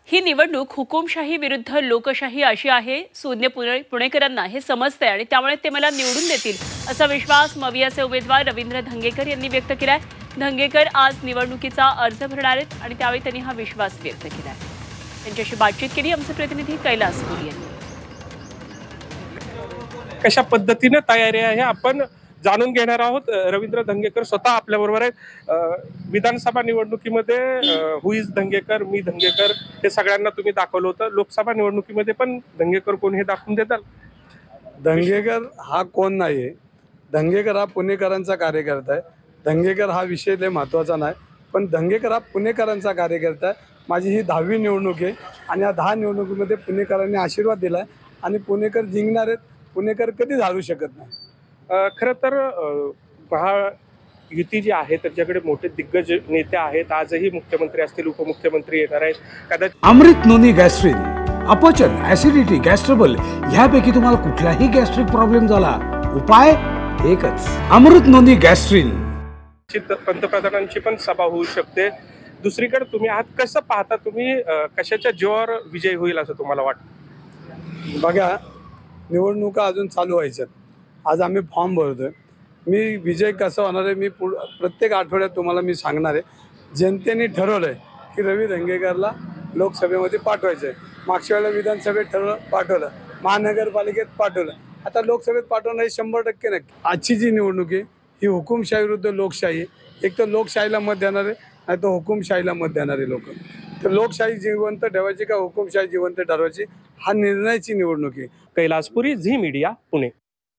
ही निवडणूक हुकुमशाही विरुद्ध लोकशाही अशी आहे. सूज्ञ पुणेकरांना हे समजते आणि त्यामुळे ते मला निवडून देतील असा विश्वास मवियाचे उमेदवार रवींद्र धंगेकर यांनी व्यक्त केलाय. धंगेकर आज निवडणुकीचा अर्ज भरणार आहेत आणि त्यावेळी त्यांनी हा विश्वास व्यक्त केलाय. त्यांच्याशी बातचीत केली आमचे प्रतिनिधी कैलास पुरी यांनी. कशा पद्धतीने तयारी आहे आपण जाणून घेणार आहोत. रवींद्र धंगेकर स्वतः आपल्या बरोबर आहेत. विधानसभा निवडणुकीमध्ये हु इज धंगेकर, मी धंगेकर हे सगळ्यांना तुम्ही दाखवलं होतं. लोकसभा निवडणुकीमध्ये पण धंगेकर कोण हे दाखवून देताल? धंगेकर हा कोण नाहीये. धंगेकर हा पुणेकरांचा कार्यकर्ता आहे. धंगेकर हा विषय लय महत्त्वाचा नाही, पण धंगेकर हा पुणेकरांचा कार्यकर्ता आहे. माझी ही 10वी निवडणूक आहे आणि या 10 निवडणुकीमध्ये पुणेकरांनी आशीर्वाद दिला आहे आणि पुणेकर जिंकणार आहेत. पुणेकर कधीच हारू शकत नाही. खरं तर महायुती जी आहे त्याच्याकडे मोठे दिग्गज नेते आहेत. आजही मुख्यमंत्री असतील, उपमुख्यमंत्री येणार आहेत. कदाचित अमृत नोनी गॅस्ट्रिन, अपचन, ऍसिडिटी, गॅस्ट्रबल ह्यापैकी तुम्हाला कुठलाही गॅस्ट्रिक प्रॉब्लेम झाला, उपाय एकच, अमृत नोनी गॅस्ट्रिन. पंतप्रधानांची पण सभा होऊ शकते. दुसरीकडे तुम्ही आहात, कसं पाहता तुम्ही? कशाच्या जोर विजय होईल असं तुम्हाला वाटतं? बघा, निवडणुका अजून चालू व्हायच्यात. आज आम्ही फॉर्म भरतोय. मी विजय कसा होणार आहे मी प्रत्येक आठवड्यात तुम्हाला मी सांगणार आहे. जनतेने ठरवलं आहे की रवी धंगेकरला लोकसभेमध्ये पाठवायचं आहे. मागच्या वेळेला विधानसभेत पाठवलं, महानगरपालिकेत पाठवलं, आता लोकसभेत पाठवणं हे 100% नक्की. आजची जी निवडणूक आहे ही हुकुमशाही विरुद्ध लोकशाही आहे. एक तर लोकशाहीला मत देणार आहे, नाही तर हुकुमशाहीला मत देणारे लोक. तर लोकशाही जिवंत ठेवायची का हुकुमशाही जिवंत ठरवायची, हा निर्णयाची निवडणूक आहे. कैलास पुरी, झी मीडिया, पुणे.